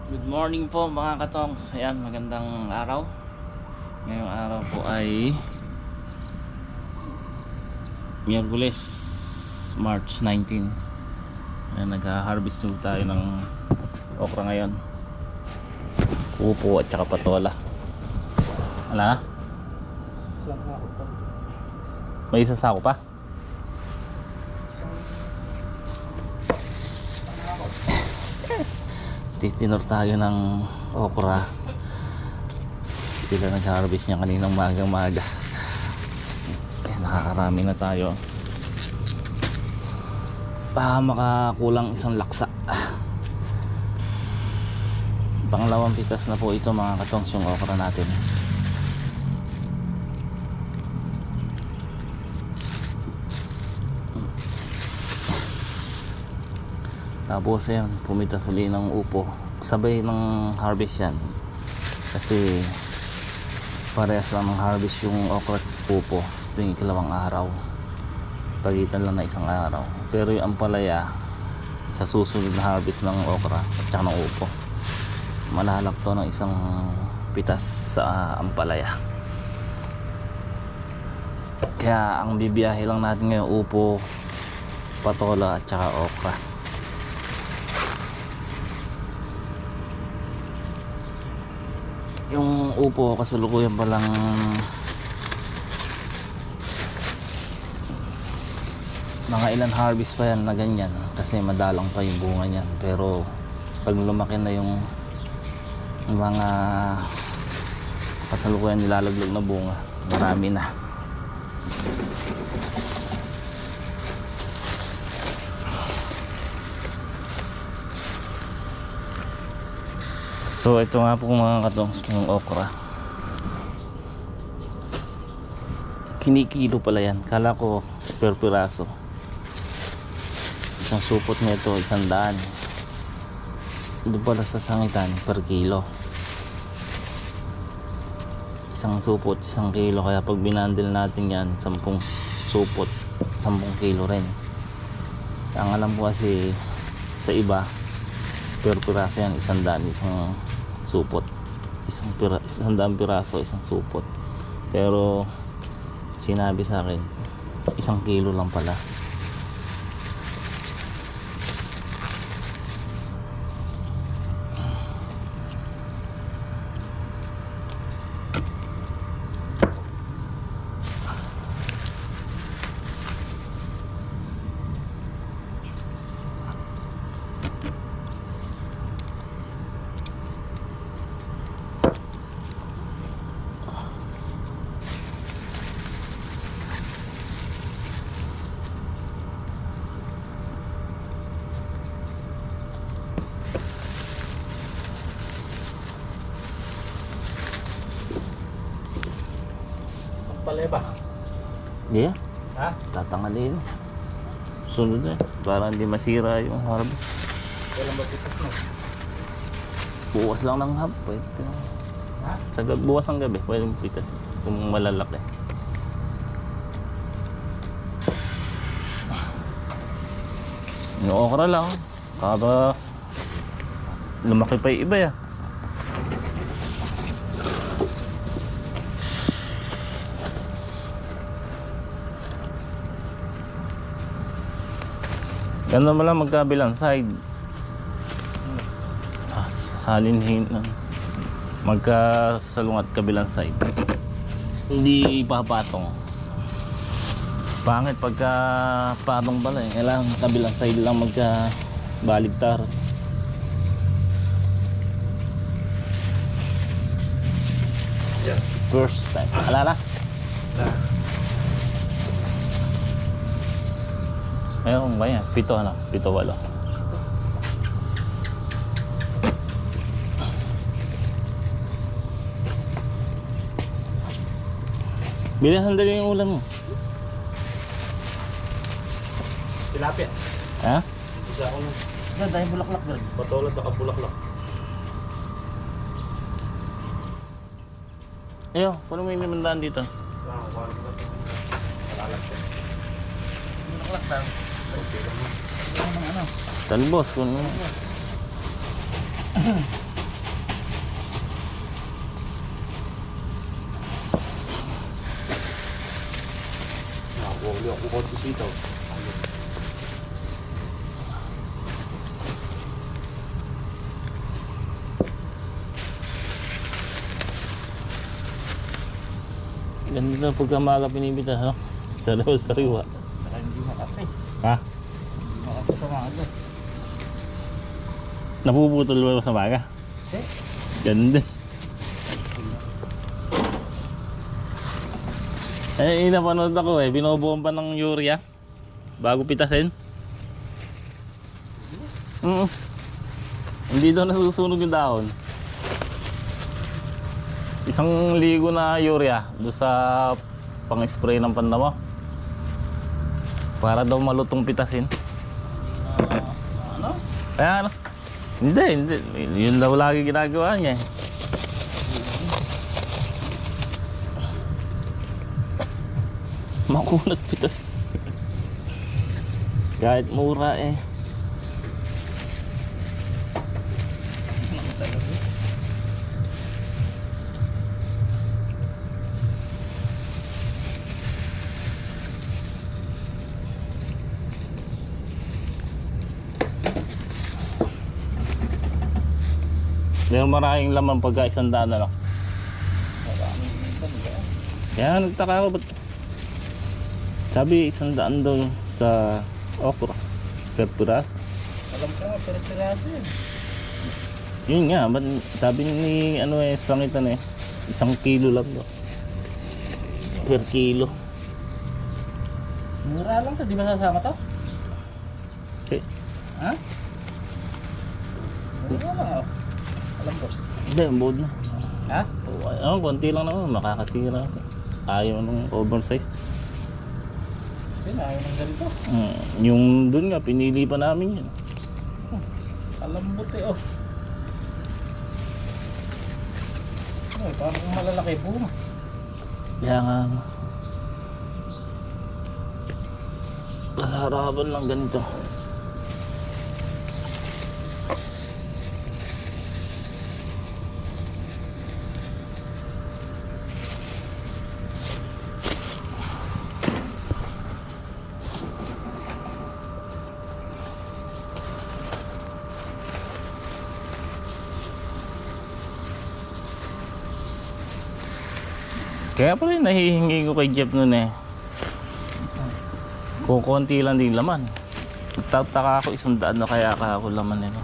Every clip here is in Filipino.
Good morning po mga katongs. Ayan, magandang araw. Ngayong araw po ay Miyerkules, March 19. Ayan, nag-harvest tayo ng okra ngayon. Upo at saka patola. Wala? May isa sako pa? Titinor tayo ng okra. Sila nag-harvest niya kaninang magang-maga. Kaya nakakarami na tayo. Baka makakulang isang laksa. Pangalawang pitas na po ito mga katongs, yung okra natin. Tapos yan, pumitas uli ng upo. Sabay ng harvest yan. Kasi parehas lang ng harvest yung okra at upo. Ito yung ikalawang araw. Pagitan lang na isang araw. Pero yung ampalaya, sa susunod na harvest ng okra at saka ng upo, malalak to ng isang pitas sa ampalaya. Kaya ang bibiyahe lang natin ngayon, upo, patola at saka okra. Yung upo kasalukuyan pa lang mga ilan harvest pa yan na ganyan, kasi madalang pa yung bunga niyan. Pero pag lumaki na yung mga kasalukuyan nilalaglag na bunga, marami na. So ito nga po mga katongs, yung okra. Kinikilo pala yan. Kala ko per piraso. Isang supot nito 100. Ito pala sa sangitan per kilo. Isang supot 1 kilo. Kaya pag binandil natin yan, 10 supot 10 kilo rin. Ang alam ko kasi sa iba per piraso yan, 100 isang supot, 100 piraso isang supot. Pero sinabi sa akin 1 kilo lang pala. Palay ba? Yeah, Ha? tatangalin. Sunod na para hindi masira yung harvest. Kailan ba pitas mo? Bukas lang ng hap, pwede. Ha? Sa gabi, bukas ng gabi pwede pitas kung malalaki. Yung okra lang, para lumaki pa yung iba ya. Ganda mo lang magkabilang side. Halinhin lang. Magkasalungat kabilang side. Hindi papatong. Pangit pagka patong pala eh. Kailangan kabilang side lang magkabaligtar. Yeah. First time. Alala? Ayun ba yan? 7 ano? 7-8. Bilhin sandali yung ulam mo. Tilapia. Ha? Isa ako nun. Dahil bulaklak na. Patola sa kabulaklak. Ayaw, paano may limandaan dito? Malalag siya. Bulaklak lang. Okay lang. Talbos kung Hindi ako konti dito. Ganda na pagka maaga pinibita, no? Sa labas sariwa. Saka hindi makapay. Ha? Hindi makapay sa mga. Napuputol ba sa maga? Eh? Ganda. Eh, napanood ako eh. Binobomba ng urea bago pitasin. Hindi daw nasusunog yung dahon. Isang ligo na urea doon sa pang-spray ng pandamo. Para daw malutong pitasin. Ano? Kaya ano? Hindi. Yun daw lagi ginagawa niya eh. Makunat pitas. Kahit mura eh. Meron maraming laman pagka 100 ano. Kaya nagtaka ako ba't sabi 100 daw sa okra per piraso. Alam ko nga, pero piraso yun. Yun nga, ba't sabi ni ano eh, sangitan eh, 1 kilo lang daw. Per kilo. Mura lang to, di ba sasama to? Okay. Ha? Mura lang oh. Alam ko. Hindi, buod na. Ha? Ano, konti lang naman, makakasira. Ayaw ng oversize. Hindi na, ayaw ng ganito. Yung dun nga, pinili pa namin yun. Alambot eh oh. Ay, parang malalaki bunga. Kaya nga, harapan lang ganito. Kaya pala nahihingi ko kay Jeff nun eh. Kung konti lang din laman. Tataka ako 100 na kaya ako laman nito.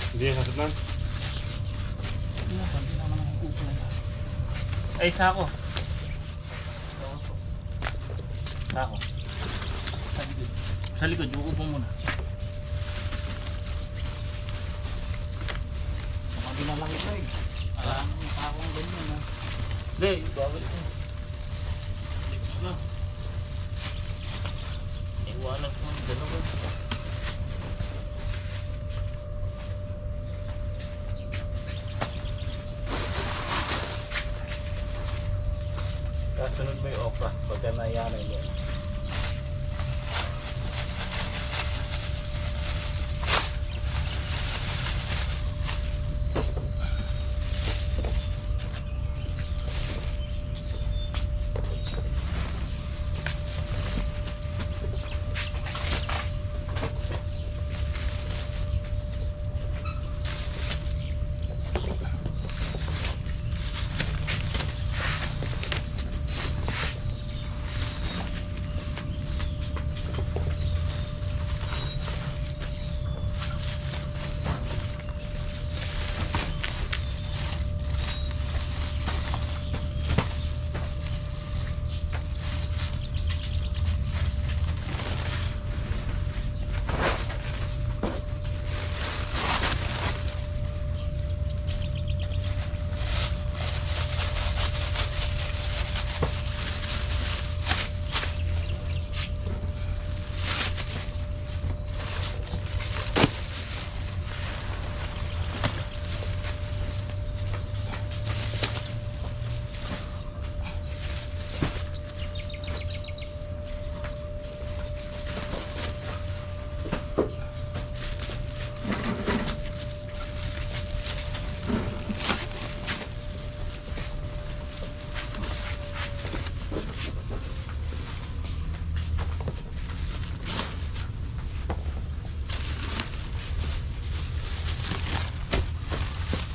Hindi, sakit lang. Hindi naman ang upo na. Ay, sako. Sako. Sa likod, yung upo muna. Sabi na lang ito eh. Alam mo yung takong ganyan ha. Hindi, bawal ito. Likod na. Iwanag mo, dalawa. Kasunod mo yung okra pagka nayanay mo.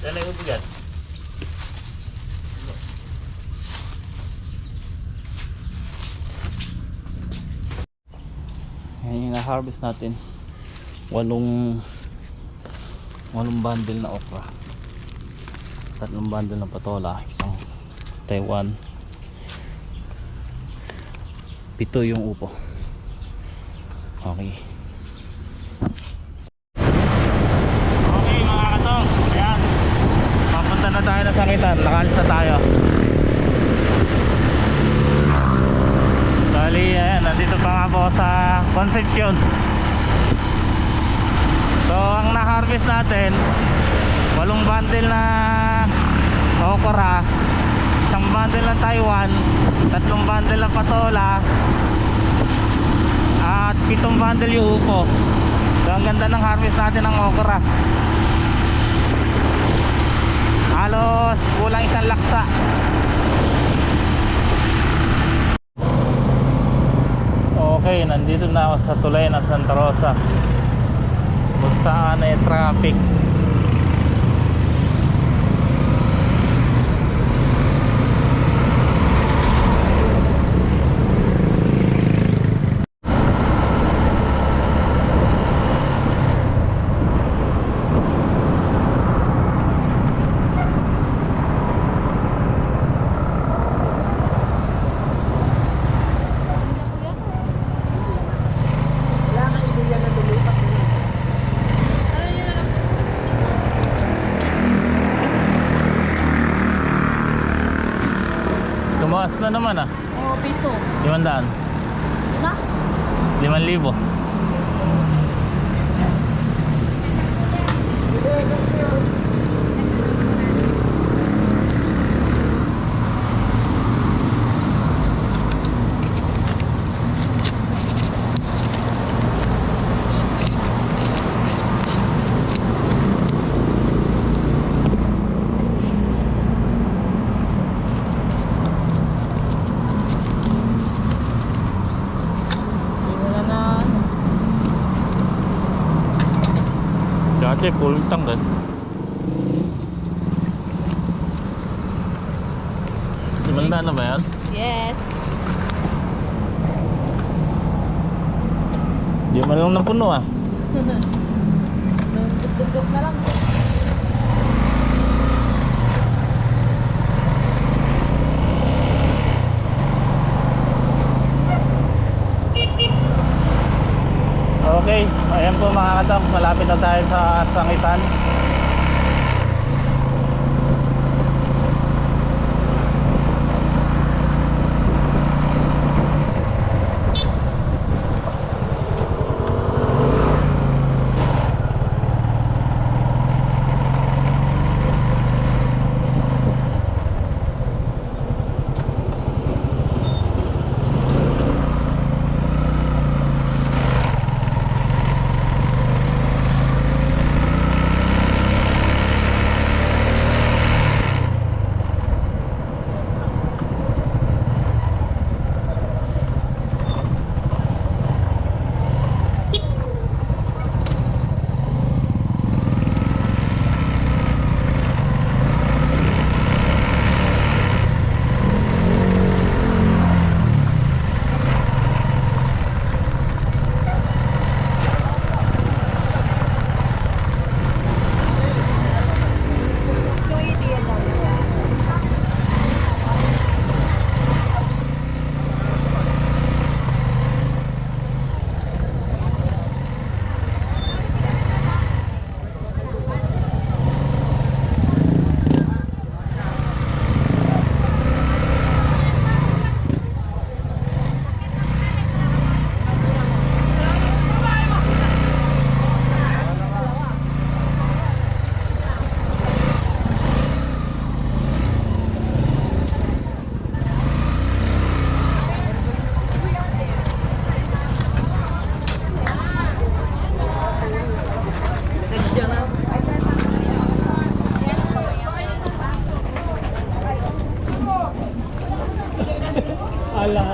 Yan ang ubigat. Yan yung na-harvest natin. Walong bundle na okra. 3 bundle na patola. Isang Taiwan. 7 yung upo. Okay. Okay mga katong. Ayan. Papunta na tayo na Sangitan. Nakalis na tayo. Bali, ayan. Nandito pa nga po sa Concepcion. So, ang na-harvest natin 8 bundle na okra, 1 bundle na Taiwan, 3 bundle na patola, at 7 bundle yung upo. So, ang ganda ng harvest natin ng okra. Halos kulang 1 laksa. Okay, nandito na ako sa tulay ng Santa Rosa. Kung saan ay traffic. Tumaas na naman ah. Oo, piso. 500. Diba? 5,000. Dati full tank kan. Simanda na ba yan? Yes. Di man lang napuno ah. Dugtog na lang. na tayo sa sangitan. Ala.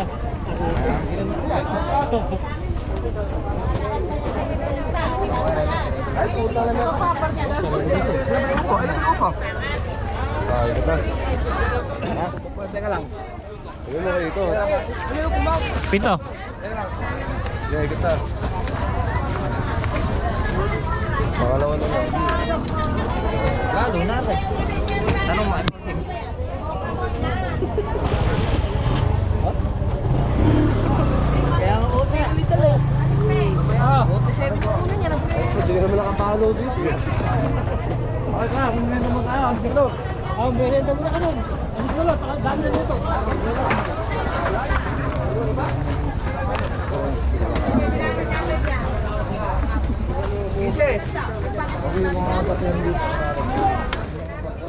Ay, puta na meron. Ayun upo. Ay, ito. Ha? Teka lang. Ayun mo kayo ito. Pito. Yeah, kita. Pangalawa na lang. Lalo na rin. Tanong mo, ano kasi? Kaya ang OT ulit talaga. OT 7 ko muna niya. Hindi ka naman nakapalo dito. Okay ka, kung meron naman tayo, ang siglo. Ang merenda muna ka nun. Ang siglo, daan na dito. Kasi yung mga sakyan dito.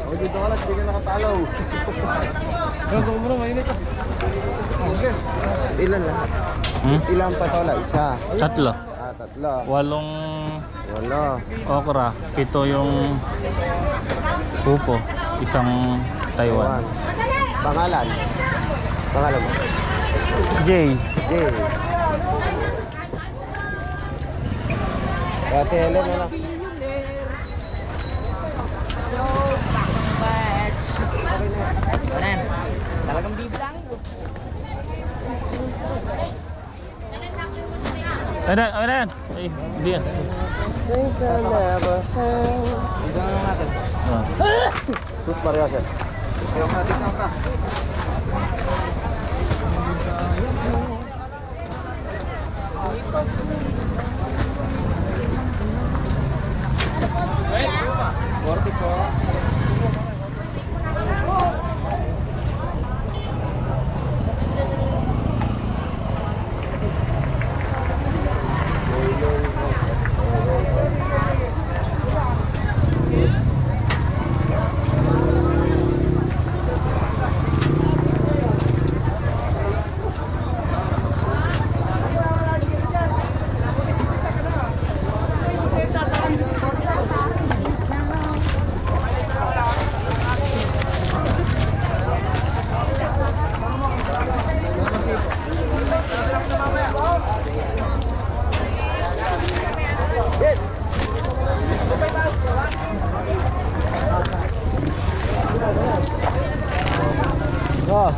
O dito ka lang, hindi ka nakapalo. Gagawin mo na, mainit ka. Ilan lahat? Hmm? Ilan patola? Isa. Tatlo. Ah, tatlo. 8 Wala. okra, 7 yung upo, isang Taiwan. Pangalan? Pangalan mo? Jay. Jay. Ate Helen na lang. So, back to batch. Ayan, talagang biblang ko. Ayan. Ay, hindi yan. Think I never had. Dito na natin. Terus parehas ya? Kaya natin ang ka. Worth po. Oh.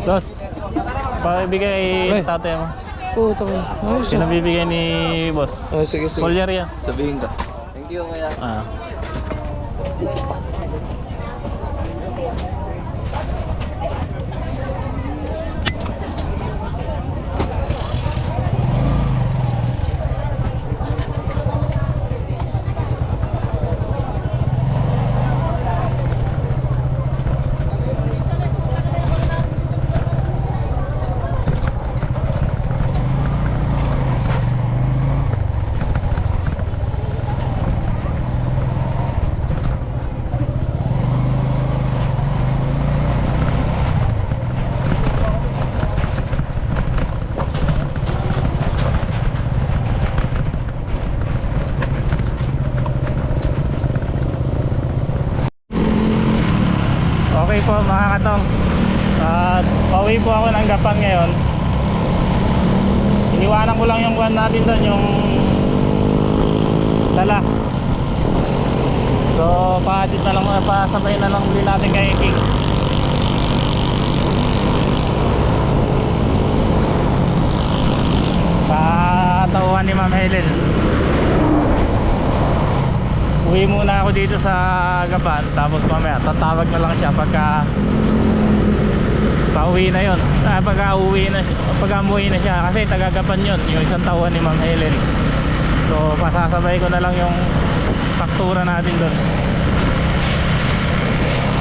Dos, pakibigay tatay mo. Oo, takay. Ayos ah. Pinabibigay ni boss. Oh, sige, sige. Collier yan. Sabihin ka. Thank you, kaya. Ah. Okay po mga katongs, at pauwi po ako ng Gapan ngayon. Iniwanan ko lang yung kuwan natin doon, yung dala. So pahatid na lang, pasabay na lang uli natin kay King. Patauhan ni Ma'am Helen. Uwi muna ako dito sa Gapan, tapos mamaya tatawag na lang siya pagka pauwi na yon. Pagka umuwi na siya, kasi taga Gapan yun, yung isang tauhan ni Ma'am Helen. So pasasabay ko na lang yung faktura natin doon.